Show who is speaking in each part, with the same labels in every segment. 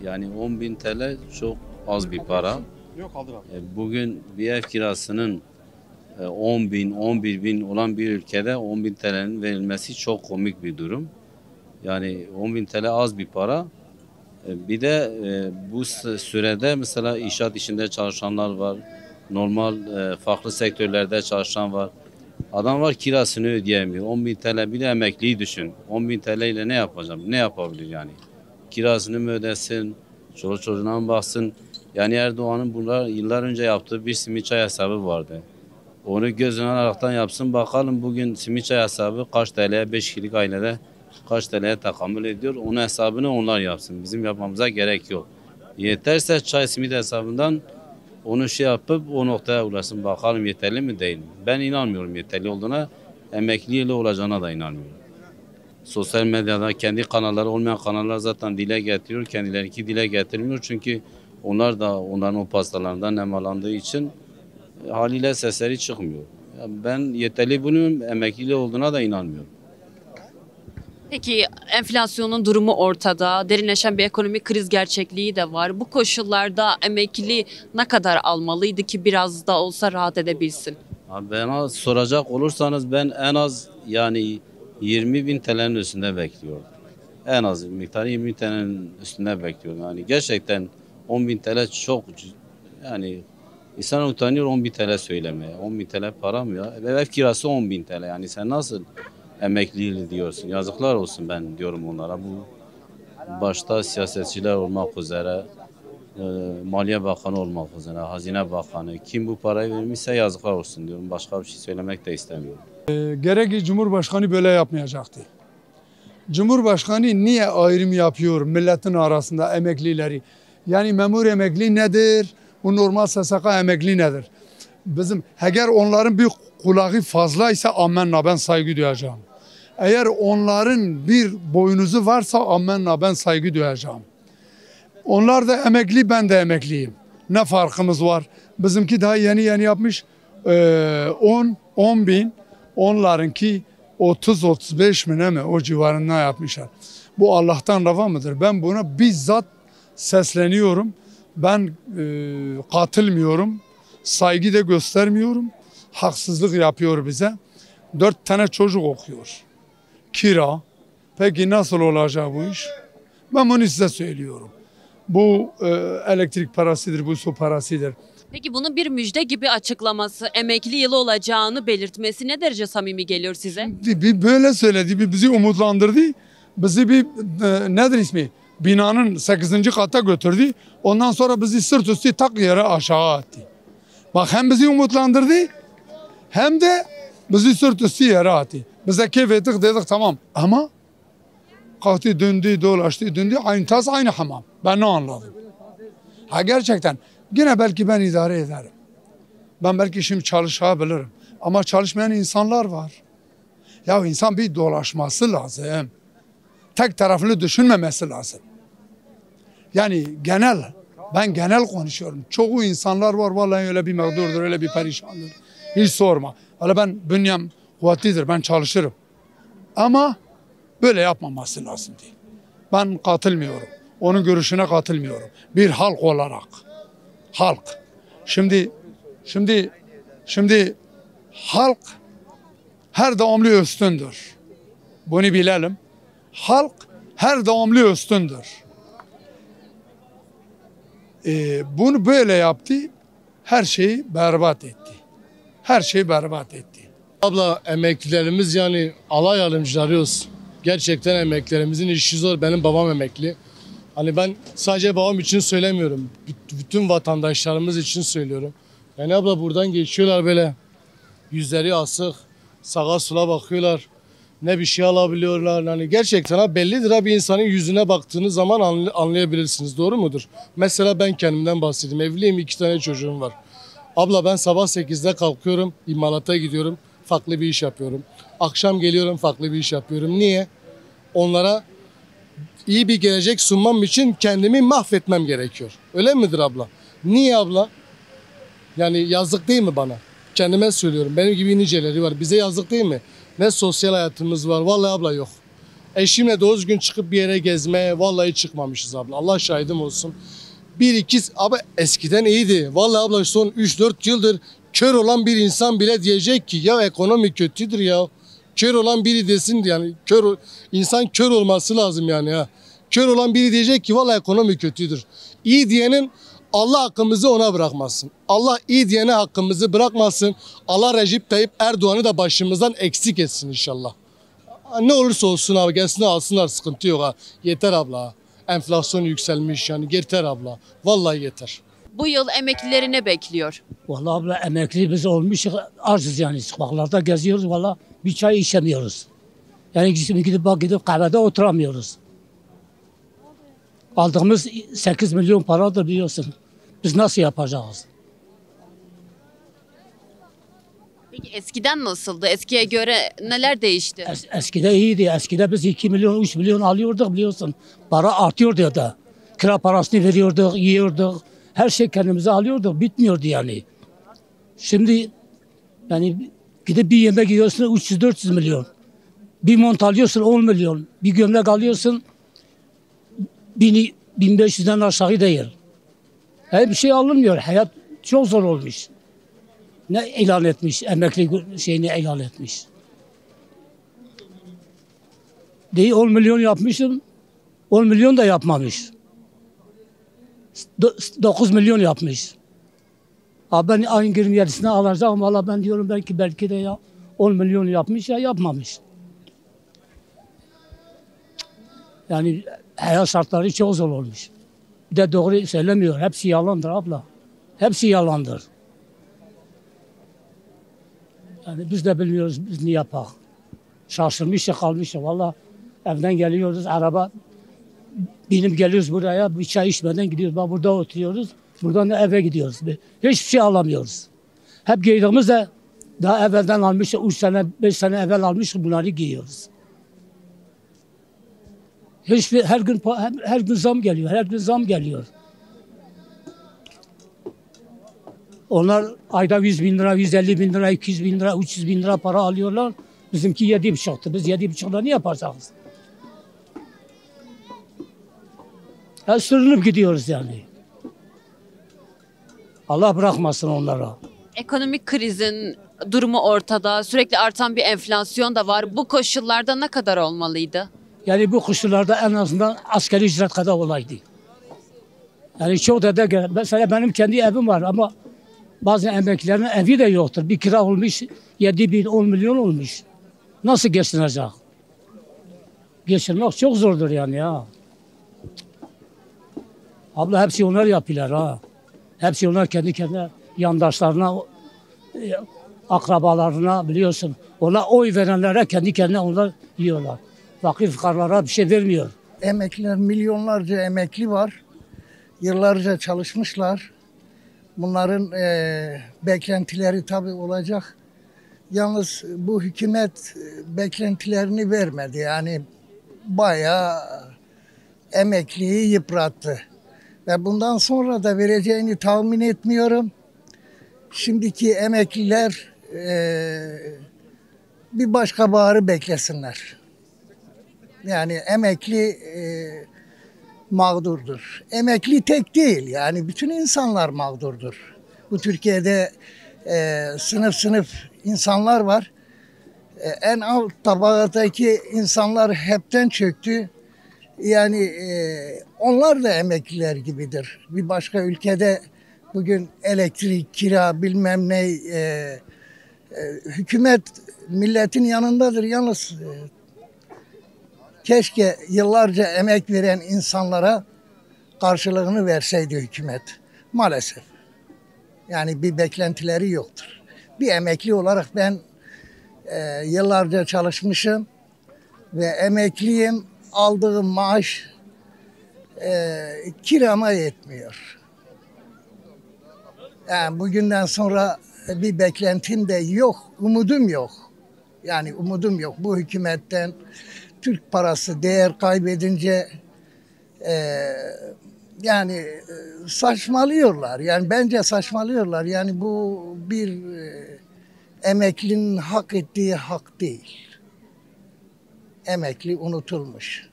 Speaker 1: Yani 10.000 TL çok az bir para.
Speaker 2: Yok kaldır abi.
Speaker 1: Bugün bir ev kirasının 10 bin, 11 bin olan bir ülkede 10.000 TL'nin verilmesi çok komik bir durum. Yani 10.000 TL az bir para. Bir de bu sürede mesela inşaat işinde çalışanlar var. Normal farklı sektörlerde çalışan var. Adam var kirasını ödeyemiyor. 10.000 TL bir de emekliyi düşün. 10.000 TL ile ne yapacağım? Ne yapabilir yani? Kirasını mı ödesin? Çoluk çocuğuna mı baksın? Yani Erdoğan'ın bunlar yıllar önce yaptığı bir simit çay hesabı vardı. Onu gözüne alaraktan yapsın. Bakalım bugün simit çay hesabı kaç TL'ye 5 kişilik ailede kaç TL'ye tahammül ediyor. Onun hesabını onlar yapsın. Bizim yapmamıza gerek yok. Yeterse çay simit hesabından onu şey yapıp o noktaya ulaşsın. Bakalım yeterli mi değil mi? Ben inanmıyorum yeterli olduğuna. Emekliyle olacağına da inanmıyorum. Sosyal medyada kendi kanalları olmayan kanallar zaten dile getiriyor. Kendilerinki dile getirmiyor. Çünkü onlar da onların o pastalarından nemalandığı için haliyle sesleri çıkmıyor. Ben yeterli bunun emekli olduğuna da inanmıyorum.
Speaker 3: Peki enflasyonun durumu ortada, derinleşen bir ekonomik kriz gerçekliği de var. Bu koşullarda emekli ne kadar almalıydı ki biraz da olsa rahat edebilsin?
Speaker 1: Abi bana soracak olursanız ben en az yani 20.000 TL'nin üstünde bekliyorum. En az miktarı 20 TL'nin üstünde bekliyorum. Yani gerçekten 10.000 TL çok yani insan utanıyor 10.000 TL söylemeye. 10.000 TL para mı ya? Ev kirası 10.000 TL yani sen nasıl emekli diyorsun? Yazıklar olsun ben diyorum onlara. Bu başta siyasetçiler olmak üzere, Maliye Bakanı olmak üzere, Hazine Bakanı kim bu parayı vermişse yazıklar olsun diyorum. Başka bir şey söylemek de istemiyorum.
Speaker 4: Gerek ki Cumhurbaşkanı böyle yapmayacaktı. Cumhurbaşkanı niye ayrım yapıyor milletin arasında emeklileri? Yani memur emekli nedir? Bu normal SSK emekli nedir? Eğer onların bir kulağı fazlaysa amenna ben saygı duyacağım. Eğer onların bir boynuzu varsa amenna ben saygı duyacağım. Onlar da emekli, ben de emekliyim. Ne farkımız var? Bizimki daha yeni yapmış 10 bin. Onlarınki 30-35 mi ne mi o civarında yapmışlar. Bu Allah'tan rava mıdır? Ben buna bizzat sesleniyorum. Ben katılmıyorum. Saygı da göstermiyorum. Haksızlık yapıyor bize. 4 tane çocuk okuyor. Kira. Peki nasıl olacak bu iş? Ben bunu size söylüyorum. Bu elektrik parasıdır, bu su parasıdır.
Speaker 3: Peki bunun bir müjde gibi açıklaması, emekli yılı olacağını belirtmesi ne derece samimi geliyor size?
Speaker 4: Bir böyle söyledi, bir bizi umutlandırdı. Bizi bir nedir ismi? Binanın 8. kata götürdü. Ondan sonra bizi sırt üstü tak yere aşağı attı. Bak hem bizi umutlandırdı hem de bizi sırt üstü yere attı. Bize keyif ettik dedik tamam ama kalktı döndü dolaştı döndü aynı tas aynı hamam. Ben ne anladım? Ha gerçekten yine belki ben idare ederim. Ben belki şimdi çalışabilirim. Ama çalışmayan insanlar var. Ya insan bir dolaşması lazım. Tek taraflı düşünmemesi lazım. Yani ben genel konuşuyorum. Çoğu insanlar var vallahi öyle bir mağdurdur, öyle bir perişandır. Hiç sorma. Öyle ben bünyem kuvvetlidir, ben çalışırım. Ama böyle yapmaması lazım değil. Ben katılmıyorum. Onun görüşüne katılmıyorum. Bir halk olarak. Halk. Şimdi halk her devamlı üstündür. Bunu bilelim. Halk her devamlı üstündür. Bunu böyle yaptı. Her şeyi berbat etti. Her şeyi berbat etti.
Speaker 5: Abla emeklilerimiz yani alay alımcılarıyoruz. Gerçekten emeklilerimizin işi zor. Benim babam emekli. Hani ben sadece babam için söylemiyorum. Bütün vatandaşlarımız için söylüyorum. Yani abla buradan geçiyorlar böyle yüzleri asık, sağa sola bakıyorlar. Ne bir şey alabiliyorlar. Yani gerçekten ha bellidir ha bir insanın yüzüne baktığınız zaman anlayabilirsiniz. Doğru mudur? Mesela ben kendimden bahsedeyim. Evliyim, 2 tane çocuğum var. Abla ben sabah 8'de kalkıyorum, imalata gidiyorum, farklı bir iş yapıyorum. Akşam geliyorum, farklı bir iş yapıyorum. Niye? Onlara iyi bir gelecek sunmam için kendimi mahvetmem gerekiyor. Öyle midir abla? Niye abla? Yani yazık değil mi bana? Kendime söylüyorum. Benim gibi niceleri var. Bize yazık değil mi? Ne sosyal hayatımız var. Vallahi abla yok. Eşimle doğru gün çıkıp bir yere gezmeye vallahi çıkmamışız abla. Allah şahidim olsun. Bir iki abi eskiden iyiydi. Vallahi abla son 3-4 yıldır kör olan bir insan bile diyecek ki ya ekonomi kötüdür ya. Kör olan biri desin yani insan kör olması lazım yani ya. Kör olan biri diyecek ki vallahi ekonomi kötüdür. İyi diyenin Allah hakkımızı ona bırakmasın. Allah iyi diyene hakkımızı bırakmasın. Allah Recep Tayyip Erdoğan'ı da başımızdan eksik etsin inşallah. Ne olursa olsun abi gelsinler alsınlar sıkıntı yok ha. Yeter abla. Enflasyon yükselmiş yani yeter abla. Vallahi yeter.
Speaker 3: Bu yıl emeklileri ne bekliyor?
Speaker 2: Vallahi abla emekli biz olmuş arzız yani sokaklarda geziyoruz valla bir çay içemiyoruz. Yani gidip kahvede oturamıyoruz. Aldığımız 8 milyon paradır biliyorsun. Biz nasıl yapacağız?
Speaker 3: Peki eskiden nasıldı? Eskiye göre neler değişti?
Speaker 2: Eskide iyiydi. Eskide biz 2 milyon 3 milyon alıyorduk biliyorsun. Para artıyordu ya da. Kira parasını veriyorduk, yiyorduk. Her şey kendimize alıyorduk. Bitmiyordu yani. Şimdi yani gidip bir yemek yiyorsun 300-400 milyon. Bir mont alıyorsun 10 milyon. Bir gömlek alıyorsun 1500'den aşağı değil. Her bir şey alınmıyor. Hayat çok zor olmuş. Ne ilan etmiş, emekli şeyini ilan etmiş. Değil 10 milyon yapmışım, 10 milyon da yapmamış. 9 milyon yapmış. Abi ben ayın 27'sine alacağım. Valla ben diyorum belki de ya 10 milyon yapmış ya yapmamış. Yani hayat şartları çok zor olmuş. Bir de doğru söylemiyor. Hepsi yalandır abla. Hepsi yalandır. Yani biz de bilmiyoruz biz ne yapak. Şaşırmışız kalmışız. Valla evden geliyoruz araba binip geliyoruz buraya bir çay içmeden gidiyoruz. Bak burada oturuyoruz. Buradan da eve gidiyoruz. Hiçbir şey alamıyoruz. Hep giydiğimiz de daha evvelden almışız. 3 sene 5 sene evvel almışız bunları giyiyoruz. Her gün zam geliyor. Her gün zam geliyor. Onlar ayda 100 bin lira, 150 bin lira, 200 bin lira, 300 bin lira para alıyorlar. Bizimki 7,5'tı. Biz 7,5'la ne yapacağız? Sürünüp gidiyoruz yani. Allah bırakmasın onlara.
Speaker 3: Ekonomik krizin durumu ortada. Sürekli artan bir enflasyon da var. Bu koşullarda ne kadar olmalıydı?
Speaker 2: Yani bu koşullarda en azından asgari ücret kadar olaydı. Yani çok da mesela benim kendi evim var ama bazı emeklilerin evi de yoktur. Bir kira olmuş 7 bin 10 milyon olmuş. Nasıl geçinecek? Geçinmek çok zordur yani ya. Abla hepsi onlar yapıyorlar ha. Hepsi onlar kendi kendine yandaşlarına, akrabalarına biliyorsun. Ona oy verenlere kendi kendine onlar yiyorlar. Fakir fukarlara bir şey vermiyor.
Speaker 6: Emekliler milyonlarca emekli var. Yıllarca çalışmışlar. Bunların beklentileri tabii olacak. Yalnız bu hükümet beklentilerini vermedi. Yani bayağı emekliyi yıprattı. Ve bundan sonra da vereceğini tahmin etmiyorum. Şimdiki emekliler bir başka baharı beklesinler. Yani emekli mağdurdur. Emekli tek değil yani bütün insanlar mağdurdur. Bu Türkiye'de sınıf sınıf insanlar var. En alt tabakadaki insanlar hepten çöktü. Yani onlar da emekliler gibidir. Bir başka ülkede bugün elektrik, kira bilmem ne hükümet milletin yanındadır. Yalnız keşke yıllarca emek veren insanlara karşılığını verseydi hükümet. Maalesef. Yani bir beklentileri yoktur. Bir emekli olarak ben yıllarca çalışmışım ve emekliyim. Aldığım maaş kirama yetmiyor. Yani bugünden sonra bir beklentim de yok, umudum yok. Yani umudum yok bu hükümetten. Türk parası değer kaybedince yani saçmalıyorlar. Yani bence saçmalıyorlar. Yani bu bir emeklinin hak ettiği hak değil. emekli unutulmuş.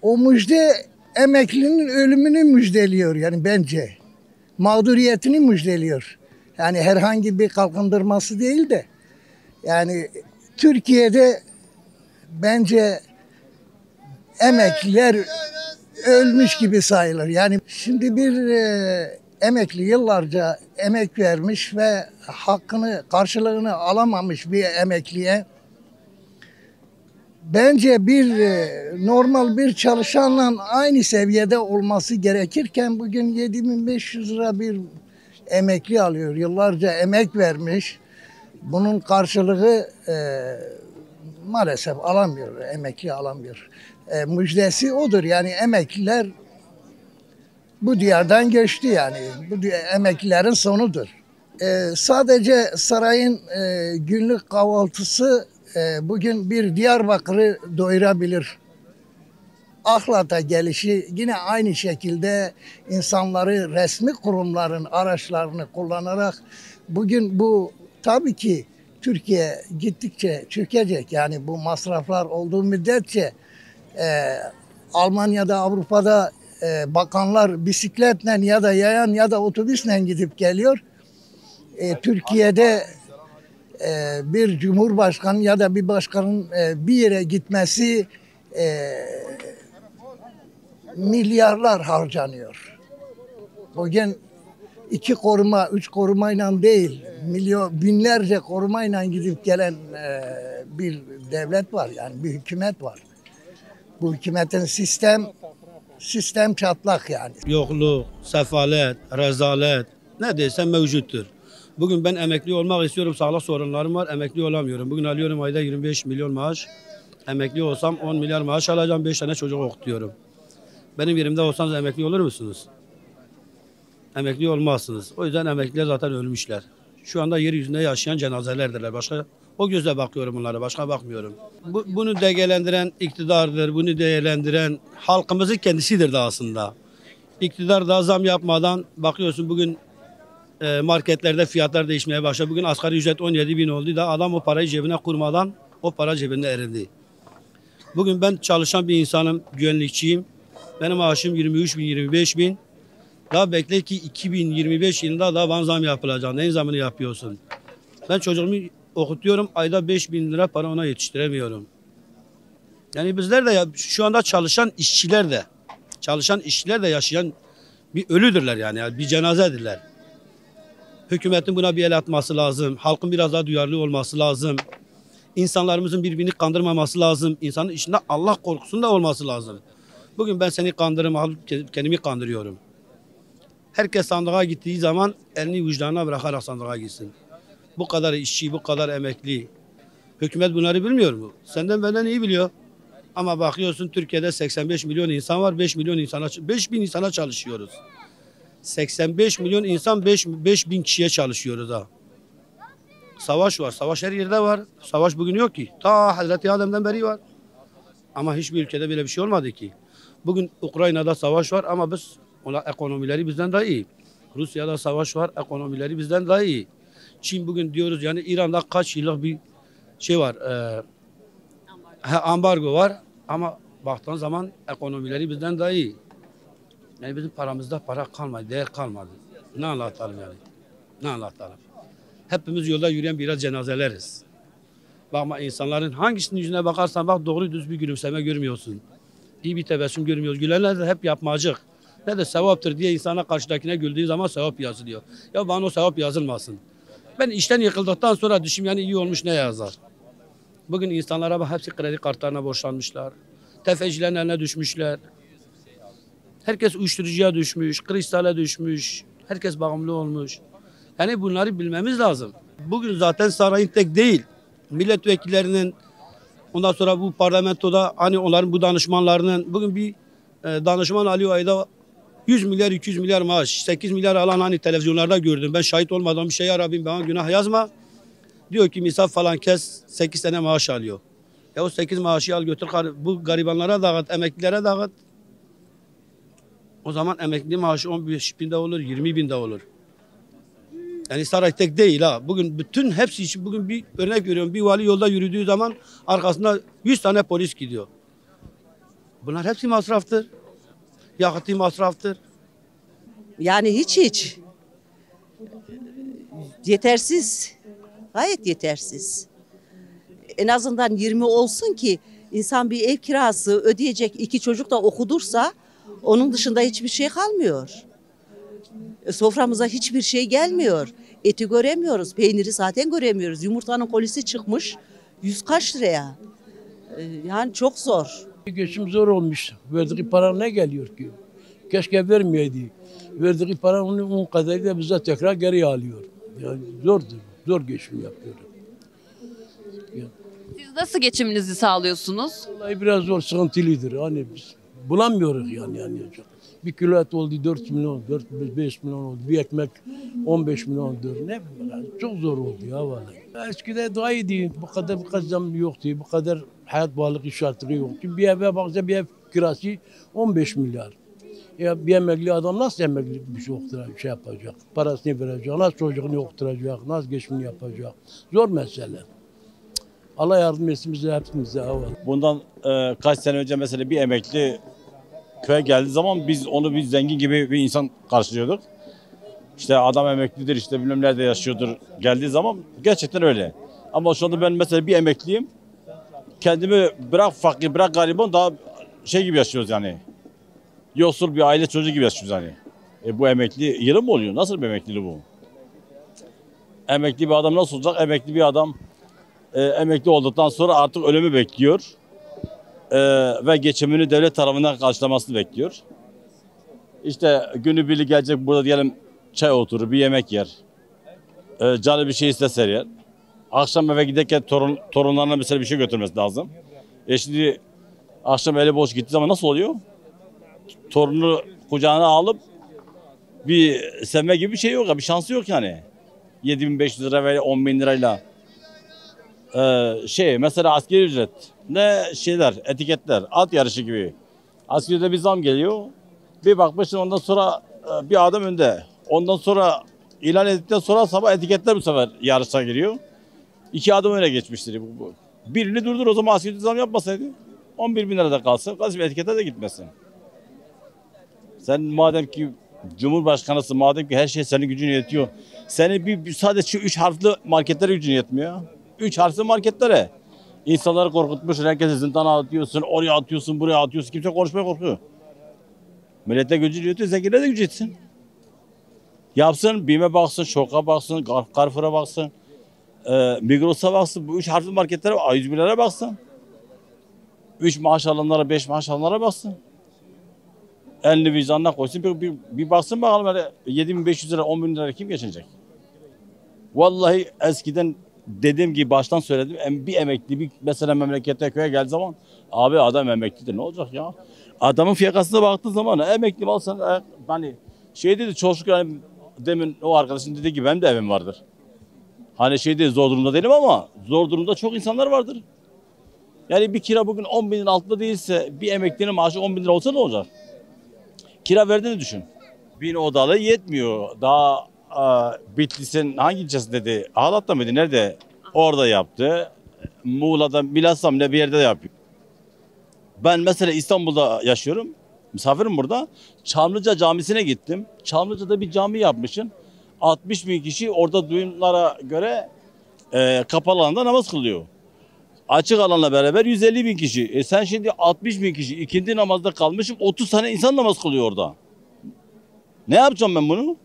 Speaker 6: O müjde emeklinin ölümünü müjdeliyor yani bence. Mağduriyetini müjdeliyor. Yani herhangi bir kalkındırması değil de. Yani Türkiye'de bence emekliler ölmüş gibi sayılır. Yani şimdi bir emekli yıllarca emek vermiş ve hakkını, karşılığını alamamış bir emekliye bence bir normal bir çalışanla aynı seviyede olması gerekirken bugün 7.500 lira bir emekli alıyor. Yıllarca emek vermiş. Bunun karşılığı maalesef alamıyor, emekli alamıyor. Müjdesi odur yani emekliler bu diyardan göçtü yani. Bu emeklilerin sonudur. Sadece sarayın günlük kahvaltısı bugün bir Diyarbakır'ı doyurabilir. Ahlat'a gelişi yine aynı şekilde insanları resmi kurumların araçlarını kullanarak bugün bu tabii ki Türkiye gittikçe çökecek. Yani bu masraflar olduğu müddetçe Almanya'da, Avrupa'da bakanlar bisikletle ya da yayan ya da otobüsle gidip geliyor. Türkiye'de bir cumhurbaşkanı ya da bir başkanın bir yere gitmesi milyarlar harcanıyor. Bugün 2 koruma, 3 korumayla değil, binlerce korumayla gidip gelen bir devlet var yani bir hükümet var. Bu hükümetin sistem çatlak yani.
Speaker 7: Yokluk, sefalet, rezalet ne desem mevcuttur. Bugün ben emekli olmak istiyorum. Sağlık sorunlarım var. Emekli olamıyorum. Bugün alıyorum ayda 25 milyon maaş. Emekli olsam 10 milyar maaş alacağım. 5 tane çocuk okutuyorum. Benim yerimde olsanız emekli olur musunuz? Emekli olmazsınız. O yüzden emekliler zaten ölmüşler. Şu anda yeryüzünde yaşayan cenazelerdirler. Başka o gözle bakıyorum bunlara. Başka bakmıyorum. Bunu değerlendiren iktidardır. Bunu değerlendiren halkımızın kendisidir de aslında. İktidar da zam yapmadan bakıyorsun bugün marketlerde fiyatlar değişmeye başladı. Bugün asgari ücret 17.000 oldu da adam o parayı cebine kurmadan o para cebinde eridi. Bugün ben çalışan bir insanım, güvenlikçiyim. Benim maaşım 23.000, 25.000. Daha bekle ki 2025 yılında daha bana zam yapılacak. Neyin zamını yapıyorsun? Ben çocuğumu okutuyorum. Ayda 5.000 lira para ona yetiştiremiyorum. Yani bizler de şu anda çalışan işçiler de yaşayan bir ölüdürler yani bir cenazedirler. Hükümetin buna bir el atması lazım. Halkın biraz daha duyarlı olması lazım. İnsanlarımızın birbirini kandırmaması lazım. İnsanın içinde Allah korkusunda olması lazım. Bugün ben seni kandırırım, kendimi kandırıyorum. Herkes sandığa gittiği zaman elini vicdanına bırakarak sandığa gitsin. Bu kadar işçi, bu kadar emekli. Hükümet bunları bilmiyor mu? Senden benden iyi biliyor. Ama bakıyorsun Türkiye'de 85 milyon insan var. 5 bin insana çalışıyoruz. 85 milyon insan 5 bin kişiye çalışıyoruz ha. Savaş var. Savaş her yerde var. Savaş bugün yok ki. Ta Hazreti Adem'den beri var. Ama hiçbir ülkede böyle bir şey olmadı ki. Bugün Ukrayna'da savaş var ama biz ekonomileri bizden daha iyi. Rusya'da savaş var, ekonomileri bizden daha iyi. Çin bugün diyoruz yani İran'da kaç yıllık bir şey var. Ambargo var ama baktığın zaman ekonomileri bizden daha iyi. Yani bizim paramızda para kalmadı, değer kalmadı. Ne anlatalım yani? Ne anlatalım? Hepimiz yolda yürüyen biraz cenazeleriz. Bakma insanların hangisinin yüzüne bakarsan bak doğru düz bir gülümseme görmüyorsun. İyi bir tebessüm görmüyoruz. Gülenler de hep yapmacık. Ne de sevaptır diye insana karşıdakine güldüğü zaman sevap yazılıyor. Ya bana o sevap yazılmasın. Ben işten yıkıldıktan sonra düşüm yani iyi olmuş ne yazar? Bugün insanlara bak hepsi kredi kartlarına borçlanmışlar. Tefecilerin eline düşmüşler. Herkes uyuşturucuya düşmüş, kristale düşmüş. Herkes bağımlı olmuş. Yani bunları bilmemiz lazım. Bugün zaten sarayın tek değil. Milletvekillerinin ondan sonra bu parlamentoda hani onların bu danışmanlarının bugün bir danışman alıyor ayda 100 milyar 200 milyar maaş 8 milyar alan hani televizyonlarda gördüm. Ben şahit olmadan bir şey Rabbim bana günah yazma. Diyor ki misal falan kes 8 sene maaş alıyor. Ya o 8 maaşı al götür bu garibanlara dağıt, emeklilere dağıt. O zaman emekli maaşı 15 binde olur, 20 binde olur. Yani saray tek değil ha. Bugün bütün hepsi için bugün bir örnek veriyorum. Bir vali yolda yürüdüğü zaman arkasında 100 tane polis gidiyor. Bunlar hepsi masraftır. Yakıtı masraftır.
Speaker 8: Yani hiç. Yetersiz. Gayet yetersiz. En azından 20 olsun ki insan bir ev kirası ödeyecek, 2 çocuk da okudursa onun dışında hiçbir şey kalmıyor. Soframıza hiçbir şey gelmiyor. Eti göremiyoruz, peyniri zaten göremiyoruz. Yumurtanın kolisi çıkmış 100 kaç liraya. Yani çok zor.
Speaker 9: Geçim zor olmuş. Verdiği para ne geliyor ki? Keşke vermeyeydi. Verdiği para onun kadarıyla bize tekrar geri alıyor. Yani zordur. Zor geçim yapıyor.
Speaker 3: Siz nasıl geçiminizi sağlıyorsunuz?
Speaker 9: Vallahi biraz zor, sıkıntılıdır. Hani biz bulamıyoruz yani. Bir kilo et oldu 4 milyon, 4-5 milyon oldu. Bir ekmek 15 milyondur. Ne bileyim, çok zor oldu ya vallahi. Eskiden daha iyiydi. Bu kadar zam yoktu. Bu kadar hayat pahalılığı şartları yoktu. Bir eve baksa bir ev kirası 15 milyar. Ya bir emekli adam nasıl emekli bir şey yapacak? Parasını verecek, nasıl çocuğunu okutacak, nasıl geçimini yapacak? Zor mesele. Allah yardım etsin bize hepimize.
Speaker 10: Bundan kaç sene önce mesela bir emekli köye geldiği zaman biz onu bir zengin gibi bir insan karşılıyorduk. İşte adam emeklidir, işte bilmem nerede yaşıyordur geldiği zaman gerçekten öyle. Ama şu anda ben mesela bir emekliyim. Kendimi bırak fakir, bırak gariban daha şey gibi yaşıyoruz yani. Yoksul bir aile çocuğu gibi yaşıyoruz yani. Bu emekli yılı mı oluyor? Nasıl bir emekliliği bu? Emekli bir adam nasıl olacak? Emekli bir adam emekli olduktan sonra artık ölümü bekliyor. Ve geçimini devlet tarafından karşılamasını bekliyor. İşte günübirlik gelecek burada diyelim çay oturur, bir yemek yer. Canı bir şey istese yer. Akşam eve giderken torunlarına mesela bir şey götürmesi lazım. Şimdi akşam eli boş gittiği zaman nasıl oluyor? Torunu kucağına alıp bir sevme gibi bir şey yok, bir şansı yok yani. 7.500 lira veya 10.000 lirayla. Mesela asgari ücret ne şeyler etiketler at yarışı gibi askeride bir zam geliyor bir bakmışsın ondan sonra bir adım önde ondan sonra ilan ettikten sonra sabah etiketler bu sefer yarışa giriyor 2 adım öne geçmiştir birini durdur o zaman askeride zam yapmasaydı 11.000 lirada kalsın kardeşim etikete de gitmesin sen madem ki Cumhurbaşkanısın madem ki her şey senin gücün yetiyor seni sadece şu 3 harfli marketlere gücün yetmiyor 3 harfli marketlere. İnsanları korkutmuş, herkese zindana atıyorsun, oraya atıyorsun, buraya atıyorsun. Kimse konuşmaya korkuyor. Millete gücü yetiyor, zenginlere de gücü yetsin. Yapsın, BİM'e baksın, ŞOK'a baksın, Carrefour'a baksın, Migros'a baksın, bu 3 harfli marketlere, A101'lere baksın. 3 maaş alanlara, 5 maaş alanlara baksın. Elini vicdanına koysun, bir baksın bakalım 7.500 lira, 10.000 lira kim geçinecek? Vallahi eskiden dediğim gibi baştan söyledim. Bir emekli mesela memlekette köye geldiği zaman abi adam emeklidir ne olacak ya? Adamın fiyakasına baktığı zaman emekli mi alsan hani şey dedi çok şükür hani, demin o arkadaşın dediği gibi benim de evim vardır. Hani şey değil zor durumda değilim ama zor durumda çok insanlar vardır. Yani bir kira bugün 10.000'in altında değilse bir emeklinin maaşı 10.000 lira olsa ne olacak? Kira verdiğini düşün. 1000 odalı yetmiyor. Daha Bitlis'in hangi ilçesi dedi? Ağlat'ta mıydı? Nerede? Orada yaptı. Muğla'da, Milasam ne bir yerde de yapıyor. Ben mesela İstanbul'da yaşıyorum. Misafirim burada. Çamlıca Camisi'ne gittim. Çamlıca'da bir cami yapmışsın. 60.000 kişi orada duyumlara göre kapalı alanda namaz kılıyor. Açık alanla beraber 150.000 kişi. Sen şimdi 60.000 kişi ikindi namazda kalmışım. 30 tane insan namaz kılıyor orada. Ne yapacağım ben bunu?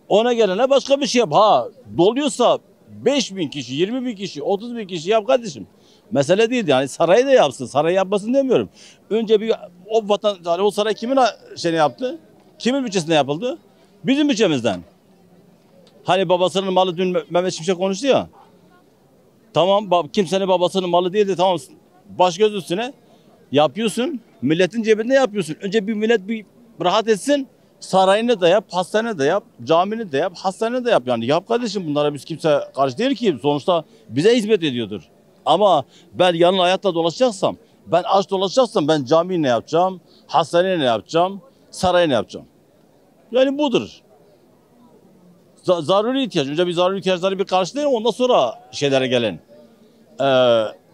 Speaker 10: Ona gelene başka bir şey yap. Ha doluyorsa 5.000 kişi, 20.000 kişi, 30.000 kişi yap kardeşim. Mesele değil yani sarayı da yapsın. Sarayı yapmasın demiyorum. Önce bir o vatan, yani o saray kimin şeyini yaptı? Kimin bütçesine yapıldı? Bizim bütçemizden. Hani babasının malı dün Mehmet Şimşek konuştu ya. Tamam kimsenin babasının malı değil de tamam baş göz üstüne yapıyorsun. Milletin cebinde yapıyorsun. Önce bir millet bir rahat etsin. Sarayını da yap, hastaneni de yap, camini de yap, hastaneni de yap. Yani yap kardeşim bunlara biz kimse karşı değil ki. Sonuçta bize hizmet ediyordur. Ama ben yanın hayatla dolaşacaksam, ben aç dolaşacaksam ben camiyi ne yapacağım, hastaneyi ne yapacağım, sarayı ne yapacağım. Yani budur. Zaruri ihtiyaç. Önce bir zaruri ihtiyaçları bir karşılayın, ondan sonra şeylere gelin.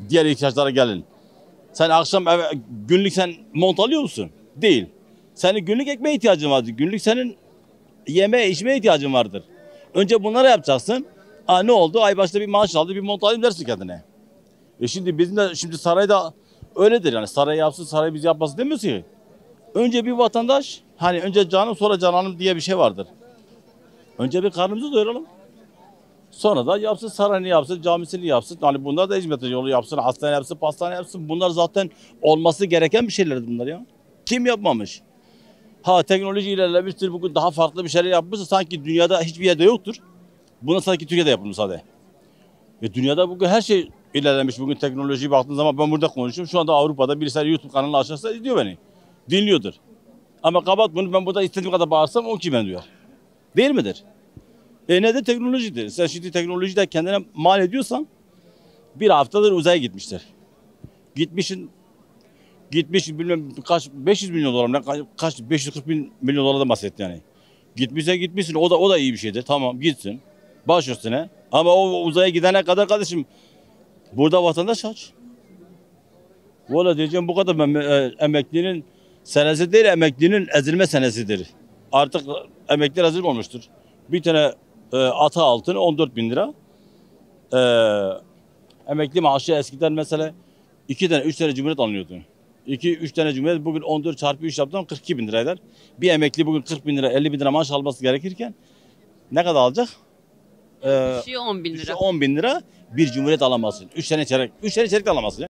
Speaker 10: Diğer ihtiyaçlara gelin. Sen akşam günlük sen mont alıyor musun? Değil. Senin günlük ekmeğe ihtiyacın vardır. Günlük senin yemeğe içmeye ihtiyacın vardır. Önce bunları yapacaksın. Ne oldu? Ay başta bir maaş aldı, bir mont alayım dersin kendine. Şimdi bizim de şimdi sarayda öyledir yani. Saray yapsın, saray biz yapmasın demiyoruz ki. Önce bir vatandaş, hani önce canım sonra cananım diye bir şey vardır. Önce bir karnımızı doyuralım. Sonra da yapsın, sarayını yapsın, camisini yapsın. Hani bunlar da hizmet yolu yapsın, hastane yapsın, pastane yapsın. Bunlar zaten olması gereken bir şeyler bunlar ya. Kim yapmamış? Teknoloji ilerlemiştir, bugün daha farklı bir şeyler yapmışsa sanki dünyada hiçbir yerde yoktur. Buna sanki Türkiye'de yapılmış sadece. Dünyada bugün her şey ilerlemiş. Bugün teknolojiye baktığın zaman ben burada konuşuyorum. Şu anda Avrupa'da birisi YouTube kanalı açarsa izliyor beni. Dinliyordur. Ama kapat bunu, ben burada istediğim kadar bağırsam o ki beni duyar. Değil midir? Nedir? Teknolojidir. Sen şimdi teknolojide kendine mal ediyorsan bir haftadır uzaya gitmişler. Gitmiş bilmem kaç 500 milyon dolar mı, kaç 540 milyon dolardan bahsetti yani. Gitmişsin o da iyi bir şeydir. Tamam gitsin. Baş üstüne. Ama o uzaya gidene kadar kardeşim burada vatandaş aç. Valla diyeceğim bu kadar emeklinin senesi değil, emeklinin ezilme senesidir. Artık emekliler ezil olmuştur. Bir tane ata altın 14 bin lira. Emekli maaşı eskiden mesela 2 tane 3 tane cumhuriyet alınıyordu. 2-3 tane cumhuriyet bugün 14 çarpı 3 yaptığında 42 bin lira eder. Bir emekli bugün 40 bin lira 50 bin lira maaş alması gerekirken ne kadar alacak?
Speaker 3: Kişiye 10 bin lira.
Speaker 10: 10 bin lira bir cumhuriyet alamazsın. 3 tane çeyrek de alamazsın.